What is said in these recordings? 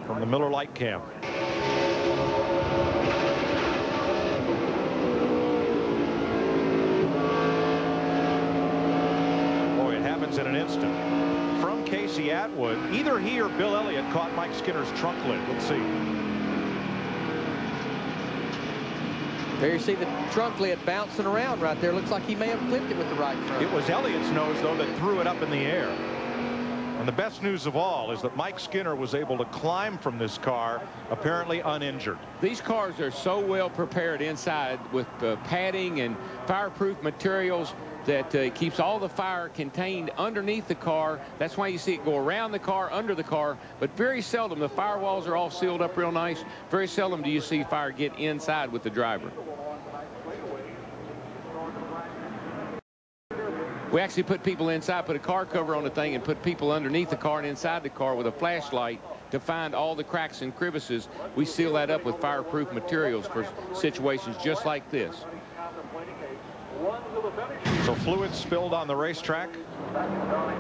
from the Miller Lite camp. Boy, it happens in an instant. From Casey Atwood, either he or Bill Elliott caught Mike Skinner's trunk lid. Let's see. There you see the trunk lid bouncing around right there. Looks like he may have clipped it with the right front. It was Elliott's nose, though, that threw it up in the air. And the best news of all is that Mike Skinner was able to climb from this car, apparently uninjured. These cars are so well prepared inside with padding and fireproof materials that keeps all the fire contained underneath the car. That's why you see it go around the car, under the car, but very seldom. The firewalls are all sealed up real nice. Very seldom do you see fire get inside with the driver. We actually put people inside, put a car cover on the thing, and put people underneath the car and inside the car with a flashlight to find all the cracks and crevices. We seal that up with fireproof materials for situations just like this. So fluid spilled on the racetrack.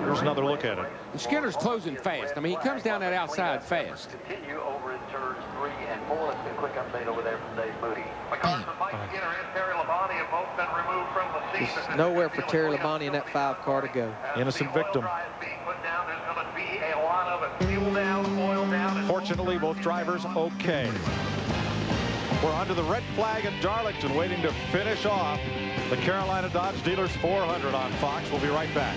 Here's another look at it. And Skinner's closing fast. I mean, he comes down that outside fast. Continue over in turns 3 and 4. Let's get a quick update over there from Dave Moody. The cars from Mike Skinner and Terry Labonte have both been removed from the scene. There's nowhere for Terry Labonte in that 5 car to go. Innocent victim. Fortunately, both drivers okay. We're under the red flag at Darlington, waiting to finish off the Carolina Dodge Dealers 400 on Fox. We'll be right back.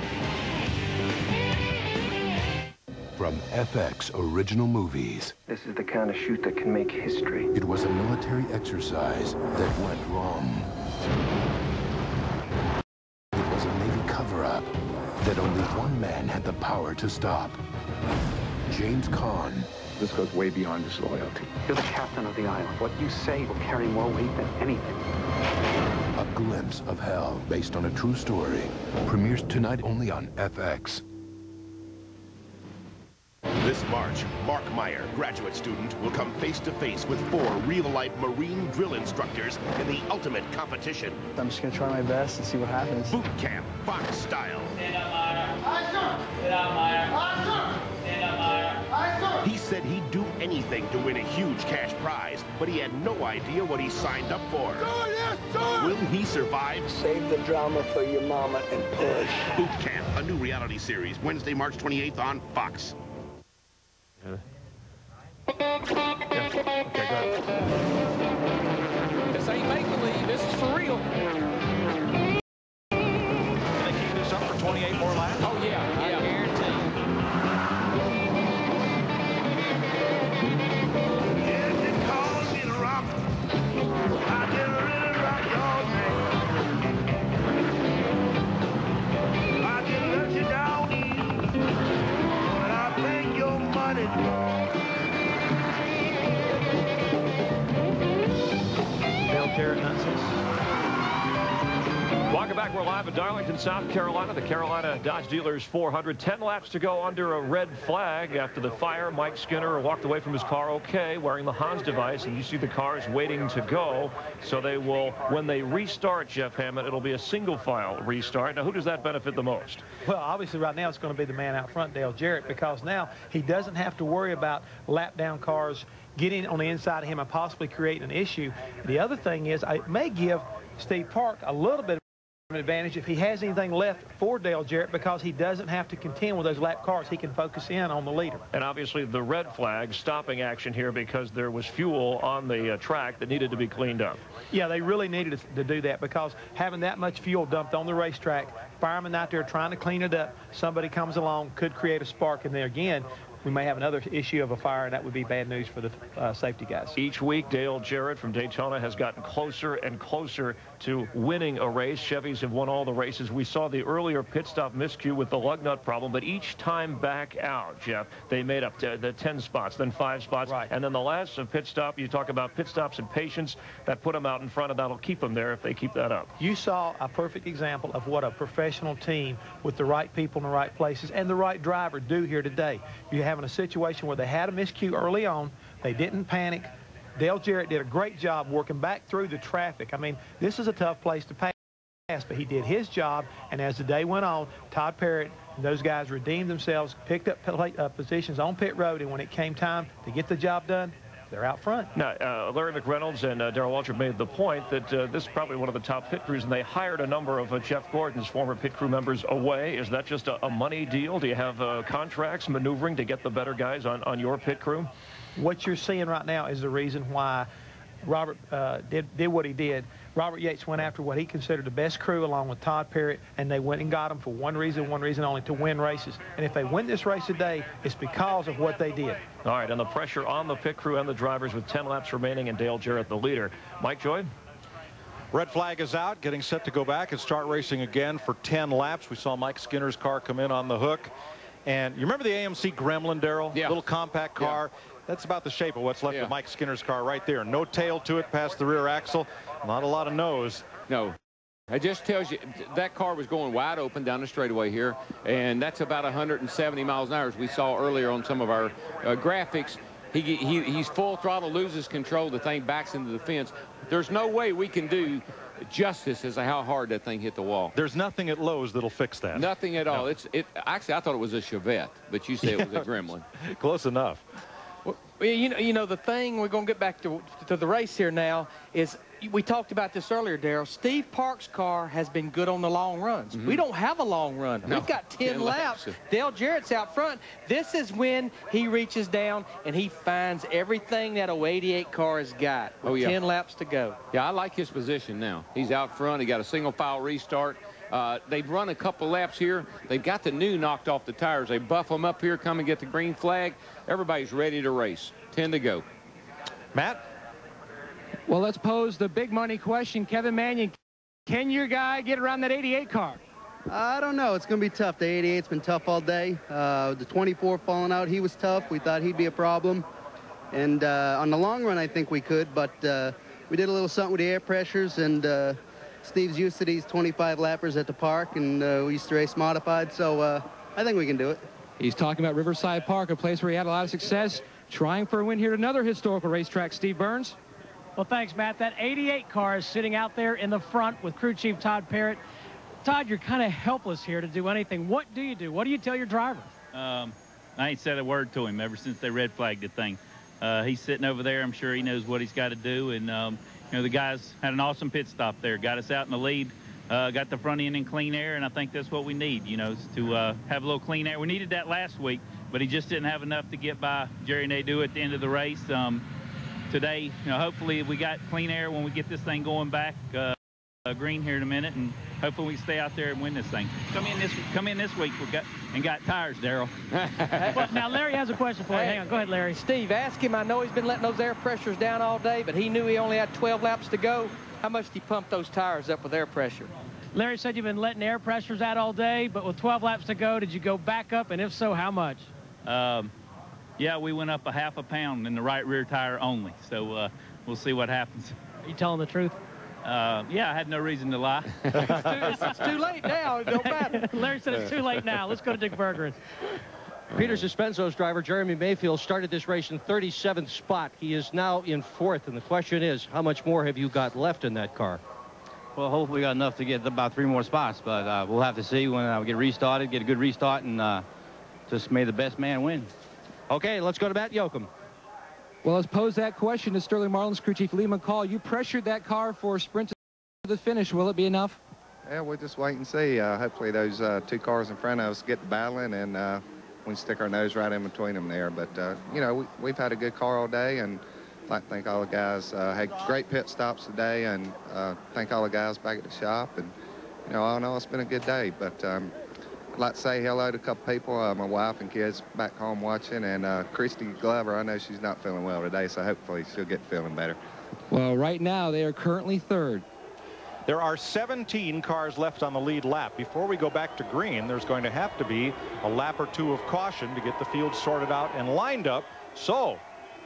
From FX Original Movies. This is the kind of shoot that can make history. It was a military exercise that went wrong. It was a Navy cover-up that only one man had the power to stop. James Caan. This goes way beyond disloyalty. You're the captain of the island. What you say will carry more weight than anything. A glimpse of hell based on a true story. Premieres tonight only on FX. This March, Mark Meyer, graduate student, will come face-to-face with 4 real-life Marine drill instructors in the ultimate competition. I'm just going to try my best and see what happens. Boot camp, Fox style. Stand up, Meyer. Aye, sir. Sit down, Meyer. Aye, sir. Stand up, Meyer. Aye, sir. He said he'd do anything to win a huge cash prize, but he had no idea what he signed up for. Sir, yes, sir. Will he survive? Save the drama for your mama and push. Boot Camp, a new reality series, Wednesday, March 28th on Fox. Okay, go ahead. This ain't make-believe. This is for real. Can they keep this up for 28 more laps? Oh, yeah. I guarantee. Yes, it calls me to rock. I can really rock your name. I can let you down easy, but I think your money wrong. Jarrett nonsense. Welcome back. We're live in Darlington, South Carolina. The Carolina Dodge Dealers 400. 10 laps to go under a red flag. After the fire, Mike Skinner walked away from his car okay, wearing the Hans device, and you see the cars waiting to go. So they will, when they restart, Jeff Hammond, it'll be a single file restart. Now, who does that benefit the most? Well, obviously right now it's going to be the man out front, Dale Jarrett, because now he doesn't have to worry about lap down cars getting on the inside of him and possibly creating an issue. The other thing is, it may give Steve Park a little bit of an advantage if he has anything left for Dale Jarrett, because he doesn't have to contend with those lap cars. He can focus in on the leader. And obviously the red flag stopping action here because there was fuel on the track that needed to be cleaned up. Yeah, they really needed to do that, because having that much fuel dumped on the racetrack, firemen out there trying to clean it up, somebody comes along, could create a spark, and there again, we may have another issue of a fire, and that would be bad news for the safety guys. Each week, Dale Jarrett from Daytona has gotten closer and closer to winning a race. Chevys have won all the races. We saw the earlier pit stop miscue with the lug nut problem, but each time back out, Jeff, they made up the 10 spots, then 5 spots, right. And then the last pit stop, you talk about pit stops and patience, that put them out in front, and that'll keep them there if they keep that up. You saw a perfect example of what a professional team with the right people in the right places and the right driver do here today. You have in a situation where they had a miscue early on, they didn't panic. Dale Jarrett did a great job working back through the traffic. I mean, this is a tough place to pass, but he did his job, and as the day went on, Todd Parrott And those guys redeemed themselves, picked up positions on pit road, and when it came time to get the job done, they're out front. Now, Larry McReynolds and Darrell Waltrip made the point that this is probably one of the top pit crews, and they hired a number of Jeff Gordon's former pit crew members away. Is that just a money deal? Do you have contracts maneuvering to get the better guys on your pit crew? What you're seeing right now is the reason why Robert did what he did. Robert Yates went after what he considered the best crew along with Todd Parrott, and they went and got them for one reason only, to win races. And if they win this race today, it's because of what they did. All right, and the pressure on the pit crew and the drivers with 10 laps remaining, and Dale Jarrett the leader. Mike Joy? Red flag is out, getting set to go back and start racing again for 10 laps. We saw Mike Skinner's car come in on the hook. And you remember the AMC Gremlin, Darrell? Yeah. Little compact car. Yeah. That's about the shape of what's left of Mike Skinner's car right there. No tail to it past the rear axle. Not a lot of nose. No. It just tells you that car was going wide open down the straightaway here, and that's about 170 miles an hour, as we saw earlier on some of our graphics. He's full throttle, loses control, the thing backs into the fence. There's no way we can do justice as to how hard that thing hit the wall. There's nothing at Lowe's that'll fix that. Nothing at all. Actually, I thought it was a Chevette, but you say it was a Gremlin. Close enough. Well, you know, the thing, we're going to get back to the race here now, is we talked about this earlier, Darrell. Steve Park's car has been good on the long runs. We don't have a long run. No, we've got 10 laps. Dale Jarrett's out front. This is when he reaches down and he finds everything that 088 car has got with 10 laps to go. Yeah, I like his position now. He's out front. He got a single file restart. They've run a couple laps here. They've got the new knocked off the tires. They buff them up here, come and get the green flag. Everybody's ready to race. 10 to go. Matt? Well, let's pose the big money question. Kevin Mannion, can your guy get around that 88 car? I don't know. It's going to be tough. The 88's been tough all day. The 24 falling out, he was tough. We thought he'd be a problem. And on the long run, I think we could. But we did a little something with the air pressures. And Steve's used to these 25 lappers at the park. And we used to race modified. So I think we can do it. He's talking about Riverside Park, a place where he had a lot of success. Trying for a win here at another historical racetrack. Steve Burns. Well, thanks, Matt. That 88 car is sitting out there in the front with crew chief Todd Parrott. Todd, you're kind of helpless here to do anything. What do you do? What do you tell your driver? I ain't said a word to him ever since they red flagged the thing. He's sitting over there. I'm sure he knows what he's got to do. And, you know, the guys had an awesome pit stop there. Got us out in the lead. Got the front end in clean air, and I think that's what we need, you know, to have a little clean air. We needed that last week, but he just didn't have enough to get by Jerry Nadeau at the end of the race. Today, you know, hopefully we got clean air when we get this thing going back green here in a minute, and hopefully we stay out there and win this thing. Come in this week and got tires, Darrell. Well, now Larry has a question for you. Hang on, go ahead, Larry. Steve, ask him. I know he's been letting those air pressures down all day, but he knew he only had 12 laps to go. How much did he pump those tires up with air pressure? Larry said you've been letting air pressures out all day, but with 12 laps to go, did you go back up, and if so, how much? Yeah, we went up a half a pound in the right rear tire only, so we'll see what happens. Are you telling the truth? Yeah, I had no reason to lie. It's too late now. It don't matter. Larry said it's too late now. Let's go to Dick Bergeron. Peter Suspenso's driver, Jeremy Mayfield, started this race in 37th spot. He is now in 4th, and the question is, how much more have you got left in that car? Well, hopefully we got enough to get about 3 more spots, but we'll have to see when we get restarted, get a good restart, and just may the best man win. Okay, let's go to Matt Yoakum. Well, let's pose that question to Sterling Marlin's crew chief Lee McCall. You pressured that car for a sprint to the finish. Will it be enough? Yeah, we'll just wait and see. Hopefully those 2 cars in front of us get battling, and we can stick our nose right in between them there. But, you know, we've had a good car all day, and I'd like to thank all the guys. Had great pit stops today, and thank all the guys back at the shop. And, you know, all in all, it's been a good day. But I'd like to say hello to a couple people, my wife and kids back home watching, and Christy Glover. I know she's not feeling well today, so hopefully she'll get feeling better. Well, right now they are currently 3rd. There are 17 cars left on the lead lap. Before we go back to green, there's going to have to be a lap or 2 of caution to get the field sorted out and lined up. So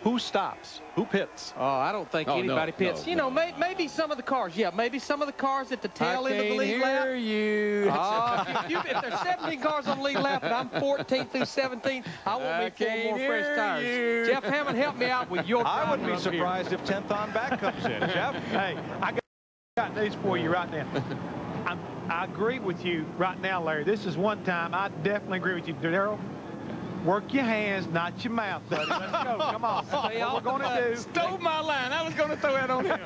who stops? Who pits? Oh, I don't think anybody pits. No, you know, maybe some of the cars. Yeah, maybe some of the cars at the tail end of the lead lap. I can't hear you. If there's 17 cars on the lead lap and I'm 14th through 17th, I want me 4 more fresh tires. Jeff Hammond, help me out with your I wouldn't be surprised if 10th on back comes in. Jeff? Hey, I got news for you right now. I agree with you right now, Larry. This is one time I definitely agree with you. Darrell, work your hands, not your mouth, buddy. Let's go. Come on. Stay what off we're going to do. Stole my line. I was going to throw that on him.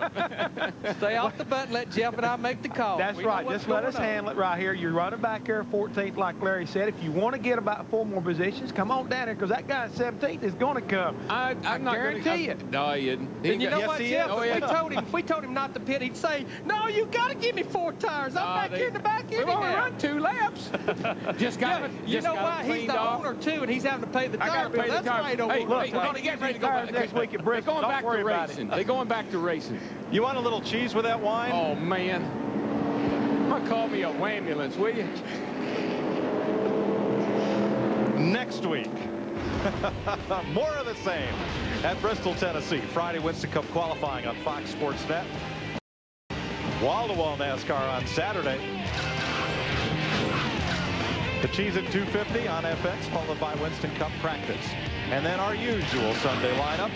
Stay off the button. Let Jeff and I make the call. That's right. Just let us handle it right here. You're running back here 14th, like Larry said. If you want to get about 4 more positions, come on down here, because that guy at 17th is going to come. I'm not guarantee it. No, he isn't. And you know what, Jeff? Oh, yeah. If we told him not to pit, he'd say, "No, you got to give me 4 tires. I'm back here in the back We've anyhow." only run 2 laps. Just got it. You know why? He's the owner too, and he's having to pay the tire bill. That's why he don't Hey, want look, we're going to get ready to go back next week at Bristol. They're going back to racing. They're going back to racing. You want a little cheese with that wine? Oh, man. I'm going to call me a wambulance, will you? Next week, more of the same at Bristol, Tennessee. Friday Winston Cup qualifying on Fox Sports Net. Wall-to-wall NASCAR on Saturday. The cheese at 2:50 on FX, followed by Winston Cup practice. And then our usual Sunday lineup.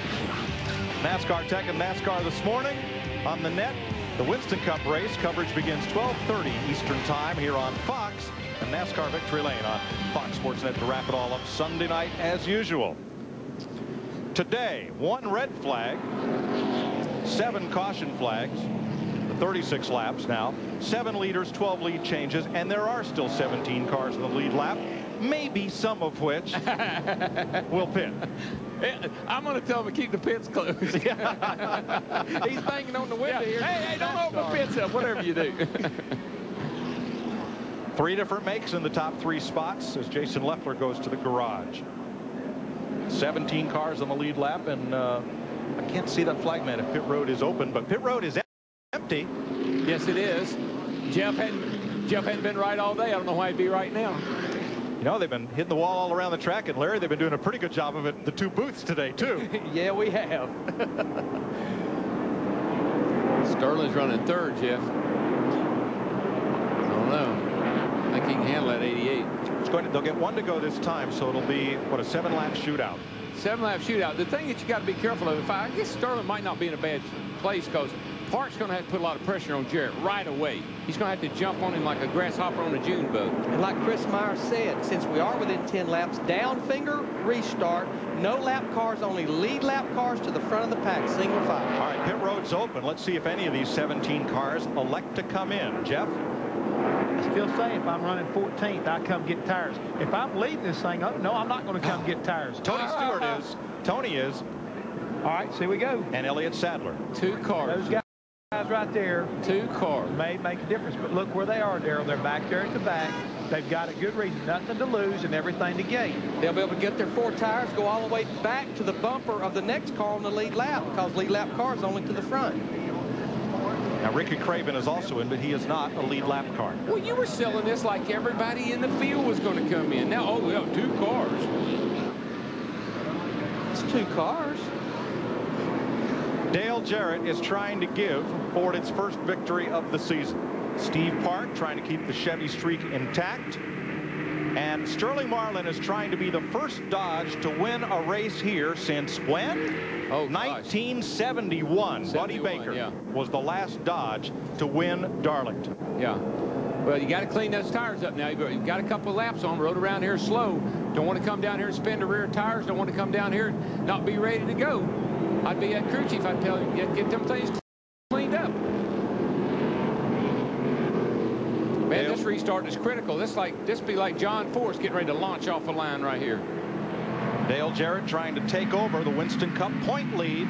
NASCAR Tech and NASCAR this morning on the net. The Winston Cup race coverage begins 12:30 Eastern Time here on Fox, and NASCAR Victory Lane on Fox Sports Net to wrap it all up Sunday night as usual. Today, 1 red flag, 7 caution flags, 36 laps now, 7 leaders, 12 lead changes, and there are still 17 cars in the lead lap, maybe some of which will pit. I'm going to tell him to keep the pits closed. He's banging on the window here. Hey, don't open the pits up, whatever you do. 3 different makes in the top 3 spots as Jason Leffler goes to the garage. 17 cars on the lead lap, and I can't see that flag man if pit road is open, but pit road is empty. Yes, it is. Jeff hadn't been right all day. I don't know why he'd be right now. You know, they've been hitting the wall all around the track, and Larry, they've been doing a pretty good job of it, the 2 booths today, too. Yeah, we have. Sterling's running 3rd, Jeff. I don't know. I think he can handle that 88. They'll get 1 to go this time, so it'll be, what, a 7-lap shootout. 7-lap shootout. The thing that you got to be careful of, I guess Sterling might not be in a bad place, because Park's going to have to put a lot of pressure on Jarrett right away. He's going to have to jump on him like a grasshopper on a June bug. And like Chris Meyer said, since we are within 10 laps, down finger, restart, no lap cars, only lead lap cars to the front of the pack, single file. All right, pit road's open. Let's see if any of these 17 cars elect to come in. Jeff? I still say if I'm running 14th, I come get tires. If I'm leading this thing up, no, I'm not going to come get tires. Tony Stewart is. Tony is. All right, so here we go. And Elliott Sadler. 2 cars. Those guys right there. 2 cars. May make a difference, but look where they are, Darrell. They're back there at the back. They've got a good reason, nothing to lose and everything to gain. They'll be able to get their 4 tires, go all the way back to the bumper of the next car on the lead lap, because lead lap car is only to the front. Now, Ricky Craven is also in, but he is not a lead lap car. Well, you were selling this like everybody in the field was going to come in. Now, oh, we have 2 cars. It's 2 cars. Dale Jarrett is trying to give Ford its first victory of the season. Steve Park trying to keep the Chevy streak intact. And Sterling Marlin is trying to be the first Dodge to win a race here since when? Oh, 1971. Buddy Baker was the last Dodge to win Darlington. Yeah. Well, you got to clean those tires up now. You've got a couple of laps on. Rode around here slow. Don't want to come down here and spin the rear tires. Don't want to come down here and not be ready to go. I'd be that crew chief. I'd tell you, get them things cleaned up. Man, this restart is critical. This be like John Force getting ready to launch off a line right here. Dale Jarrett trying to take over the Winston Cup point lead.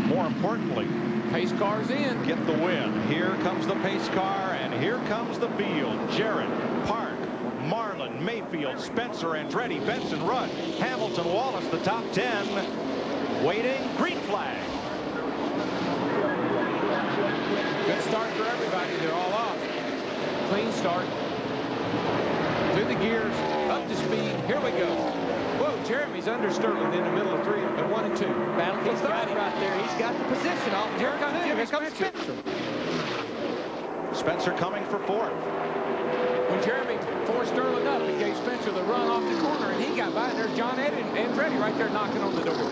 More importantly, pace car's in. Get the win. Here comes the pace car, and here comes the field. Jarrett, Park, Marlin, Mayfield, Spencer, Andretti, Benson, Rudd, Hamilton, Wallace, the top 10. Waiting, green flag. Good start for everybody. They're all off. Clean start. Through the gears, up to speed. Here we go. Whoa, Jeremy's under Sterling in the middle of 3, 1 and 2. He's got it right there. He's got the position off. Here comes Spencer. Spencer coming for 4th. When Jeremy forced Sterling up, it gave Spencer the run off the corner, and he got by. And there's John Ed and Andretti right there knocking on the door.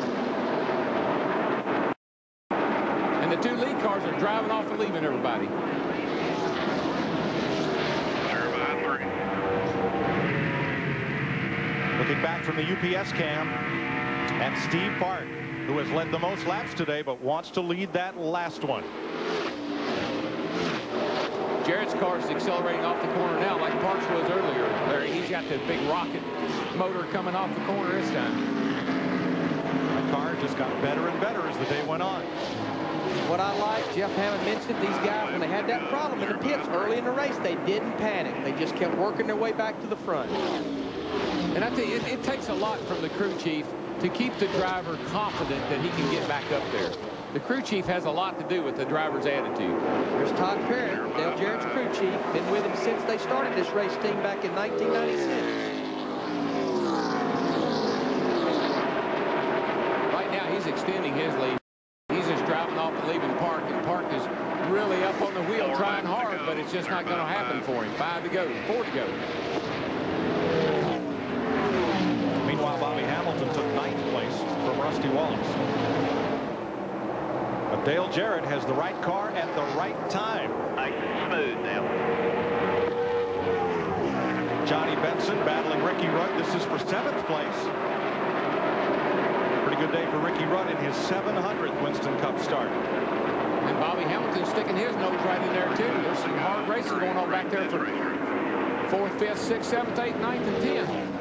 And the 2 lead cars are driving off and leaving everybody. Looking back from the UPS cam at Steve Park, who has led the most laps today but wants to lead that last one. Jarrett's car is accelerating off the corner now like Parks was earlier. Larry, he's got the big rocket motor coming off the corner this time. The car just got better and better as the day went on. What I like, Jeff Hammond mentioned, these guys, when they had that problem in the pits early in the race, they didn't panic. They just kept working their way back to the front. And I think it takes a lot from the crew chief to keep the driver confident that he can get back up there. The crew chief has a lot to do with the driver's attitude. There's Todd Parrott, Dale Jarrett's crew chief, been with him since they started this race team back in 1996. Right now, he's extending his lead. He's just driving off and leaving Park, and Park is really up on the wheel trying hard, but it's just not going to happen for him. 5 to go, 4 to go. Meanwhile, Bobby Hamilton took 9th place from Rusty Wallace. But Dale Jarrett has the right car at the right time. Nice and smooth now. Johnny Benson battling Ricky Rudd. This is for 7th place. Pretty good day for Ricky Rudd in his 700th Winston Cup start. And Bobby Hamilton sticking his nose right in there, too. There's some hard racing going on back there for 4th, 5th, 6th, 7th, 8th, 9th, and 10th.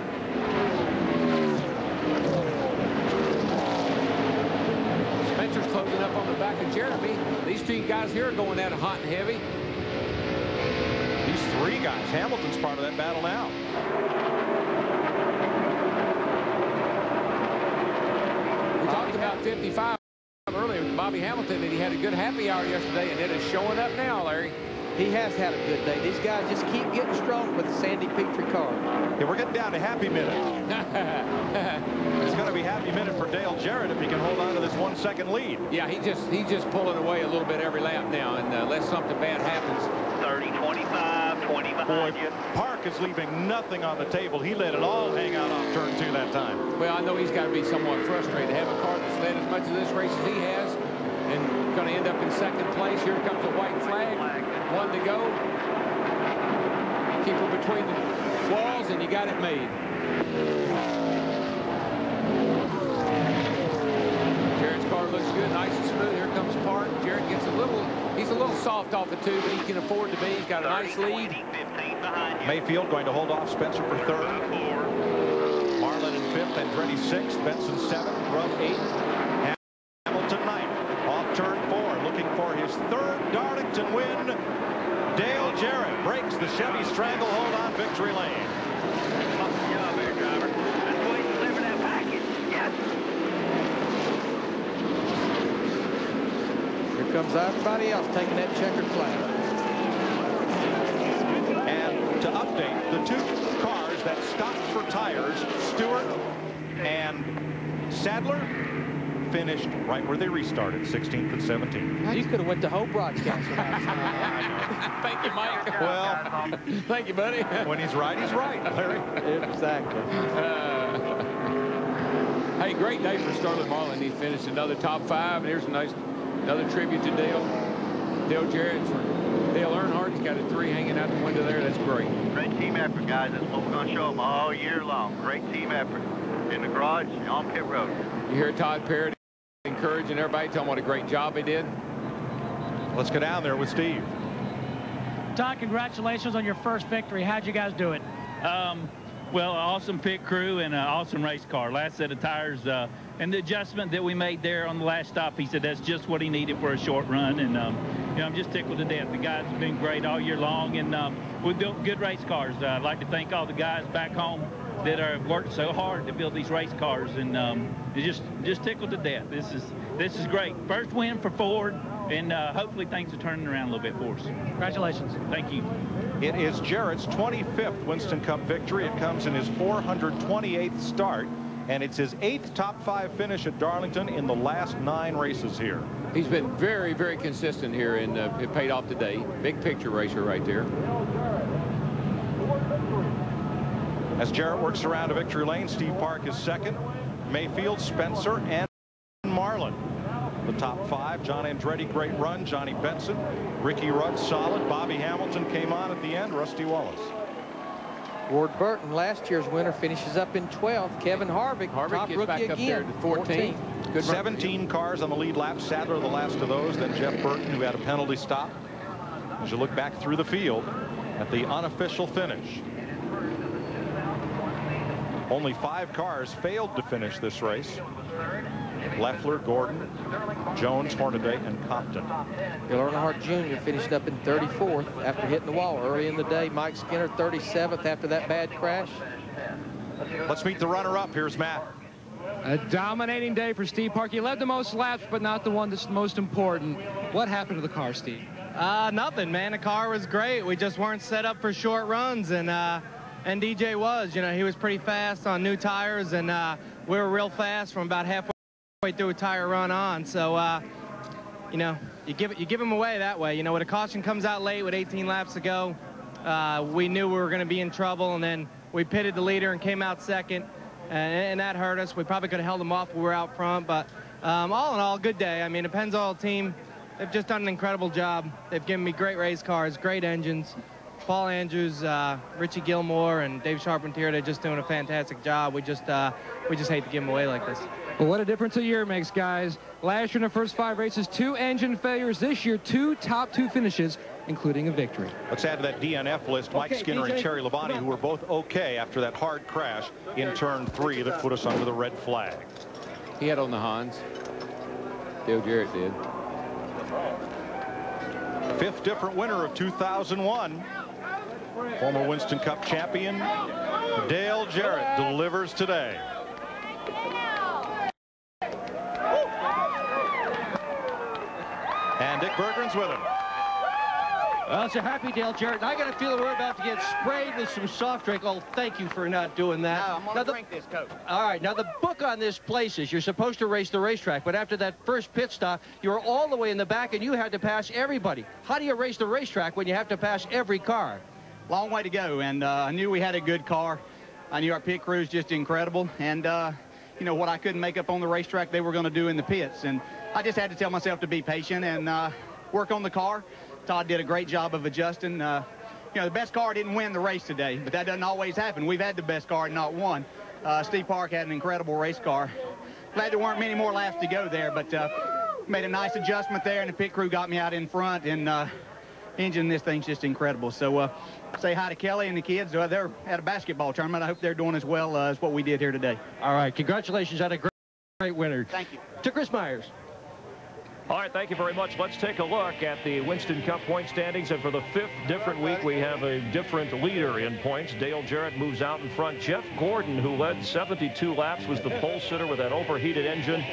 Spencer's closing up on the back of Jeremy. These 2 guys here are going at it hot and heavy. These 3 guys. Hamilton's part of that battle now. We talked about 55 earlier with Bobby Hamilton, and he had a good happy hour yesterday, and it is showing up now, Larry. He has had a good day. These guys just keep getting strong with the Sandy Petrie car. Yeah, we're getting down to happy minute. It's going to be happy minute for Dale Jarrett if he can hold on to this 1-second lead. Yeah, he's just pulling away a little bit every lap now, and unless something bad happens. 30, 25, 20 behind you. Park is leaving nothing on the table. He let it all hang out off turn 2 that time. Well, I know he's got to be somewhat frustrated to have a car that's led as much of this race as he has, and going to end up in 2nd place. Here comes the white flag. 1 to go. Keep her between the walls, and you got it made. Jarrett's car looks good, nice and smooth. Here comes Park. Jarrett gets he's a little soft off the 2, but he can afford to be. He's got a nice lead. 15 behind you. Mayfield going to hold off Spencer for 3rd. Marlin in 5th, Andretti 6th, Benson 7th, Rudd 8th, Hamilton 9th. Off turn 4, looking for his 3rd Darlington win. Dale Jarrett breaks the Chevy stranglehold on victory lane. Good job there, driver. Let's go ahead and deliver that package. Yes. Here comes everybody else taking that checkered flag. And to update, the 2 cars that stopped for tires, Stewart and Sadler, finished right where they restarted, 16th and 17th. You could have went to whole broadcast. Thank you, Mike. Well, thank you, buddy. When he's right, Larry. Exactly. Hey, great day for Sterling Marlin. He finished another top 5. And here's another tribute to Dale Jarrett for Dale Earnhardt. He's got a 3 hanging out the window there. That's great. Great team effort, guys. That's what we're going to show them all year long. Great team effort in the garage and on pit road. You hear Todd Parrott encouraging everybody, telling what a great job they did. Let's go down there with Steve. Todd, congratulations on your first victory. How'd you guys do it? Well, awesome pit crew and an awesome race car. Last set of tires and the adjustment that we made there on the last stop, he said that's just what he needed for a short run. And, you know, I'm just tickled to death. The guys have been great all year long, and we built good race cars. I'd like to thank all the guys back home that have worked so hard to build these race cars, and just tickled to death. This is great. First win for Ford, and hopefully things are turning around a little bit for us. Congratulations. Thank you. It is Jarrett's 25th Winston Cup victory. It comes in his 428th start, and it's his 8th top 5 finish at Darlington in the last 9 races here. He's been very, very consistent here, and it paid off today. Big picture racer right there. As Jarrett works around to victory lane, Steve Park is 2nd. Mayfield, Spencer, and Marlin. The top 5, John Andretti, great run. Johnny Benson, Ricky Rudd, solid. Bobby Hamilton came on at the end. Rusty Wallace. Ward Burton, last year's winner, finishes up in 12th. Kevin Harvick top gets rookie back up there again, to 14. Good 17 cars on the lead lap. Sadler the last of those. Then Jeff Burton, who had a penalty stop. As you look back through the field at the unofficial finish, only 5 cars failed to finish this race. Leffler, Gordon, Jones, Hornaday, and Compton. Bill Earnhardt Jr. finished up in 34th after hitting the wall early in the day. Mike Skinner 37th after that bad crash. Let's meet the runner-up. Here's Matt. A dominating day for Steve Park. He led the most laps, but not the one that's most important. What happened to the car, Steve? Nothing, man. The car was great. We just weren't set up for short runs, and DJ was. You know, he was pretty fast on new tires, and we were real fast from about halfway through a tire run on. So, you know, you give him away that way. You know, when a caution comes out late with 18 laps to go, we knew we were going to be in trouble, and then we pitted the leader and came out second, and that hurt us. We probably could have held them off when we were out front, but all in all, good day. I mean, the Pennzoil team, they've just done an incredible job. They've given me great race cars, great engines. Paul Andrews, Richie Gilmore, and Dave Charpentier, they're just doing a fantastic job. We just hate to give them away like this. Well, what a difference a year makes, guys. Last year in the first 5 races, 2 engine failures. This year, 2 top 2 finishes, including a victory. Let's add to that DNF list Mike Skinner and Terry Labonte, who were both okay after that hard crash in turn 3 that put us under the red flag. He had on the Hans. Dale Jarrett did. 5th different winner of 2001. Former Winston Cup champion Dale Jarrett delivers today. And Dick Berggren's with him. Well, it's a happy Dale Jarrett. I got a feeling we're about to get sprayed with some soft drink. Oh, thank you for not doing that. No, I'm going to drink this Coke. All right, now the book on this place is you're supposed to race the racetrack, but after that first pit stop, you were all the way in the back and you had to pass everybody. How do you race the racetrack when you have to pass every car? Long way to go, and I knew we had a good car. I knew our pit crew was just incredible, and you know, what I couldn't make up on the racetrack, they were going to do in the pits, and I just had to tell myself to be patient and work on the car. Todd did a great job of adjusting. You know, the best car didn't win the race today, but that doesn't always happen. We've had the best car and not won. Steve Park had an incredible race car. Glad there weren't many more laps to go there, but made a nice adjustment there, and the pit crew got me out in front, and engine this thing's just incredible. So say hi to Kelly and the kids. They're at a basketball tournament. I hope they're doing as well as what we did here today. All right, congratulations on a great winner. Thank you. To Chris Myers. All right, thank you very much. Let's take a look at the Winston Cup point standings. And for the 5th different week, we have a different leader in points. Dale Jarrett moves out in front. Jeff Gordon, who led 72 laps, was the pole sitter with that overheated engine,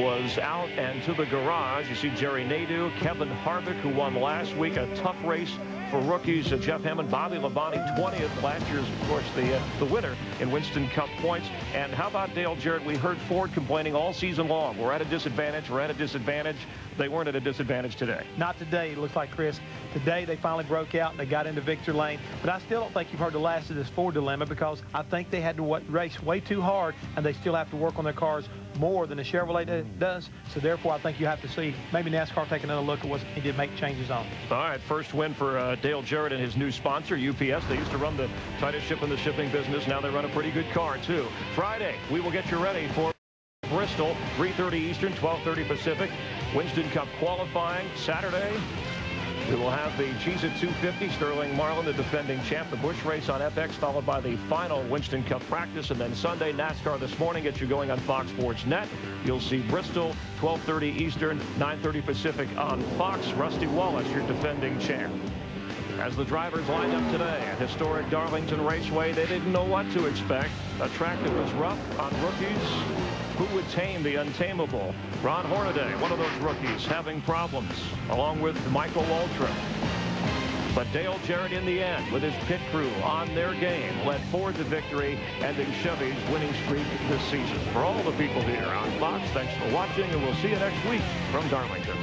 was out and to the garage. You see Jerry Nadeau, Kevin Harvick, who won last week, a tough race for rookies. Jeff Hammond, Bobby Labonte, 20th. Last year's, of course, the winner in Winston Cup points. And how about Dale Jarrett? We heard Ford complaining all season long. We're at a disadvantage. We're at a disadvantage. They weren't at a disadvantage today. Not today, it looks like, Chris. Today, they finally broke out and they got into victory lane. But I still don't think you've heard the last of this Ford dilemma, because I think they had to race way too hard, and they still have to work on their cars more than the Chevrolet does. So, therefore, I think you have to see maybe NASCAR take another look at what he did make changes on. All right, first win for Dale Jarrett and his new sponsor, UPS. They used to run the tightest ship in the shipping business. Now they run a pretty good car, too. Friday, we will get you ready for Bristol, 3:30 Eastern, 12:30 Pacific. Winston Cup qualifying Saturday. We will have the Cheez-It 250, Sterling Marlin, the defending champ, the Busch race on FX, followed by the final Winston Cup practice, and then Sunday, NASCAR this morning, gets you going on Fox Sports Net. You'll see Bristol, 12:30 Eastern, 9:30 Pacific on Fox. Rusty Wallace, your defending champ. As the drivers lined up today at historic Darlington Raceway, they didn't know what to expect. A track that was rough on rookies. Who would tame the untamable? Ron Hornaday, one of those rookies, having problems, along with Michael Waltrip. But Dale Jarrett, in the end, with his pit crew on their game, led Ford to victory, ending Chevy's winning streak this season. For all the people here on Fox, thanks for watching, and we'll see you next week from Darlington.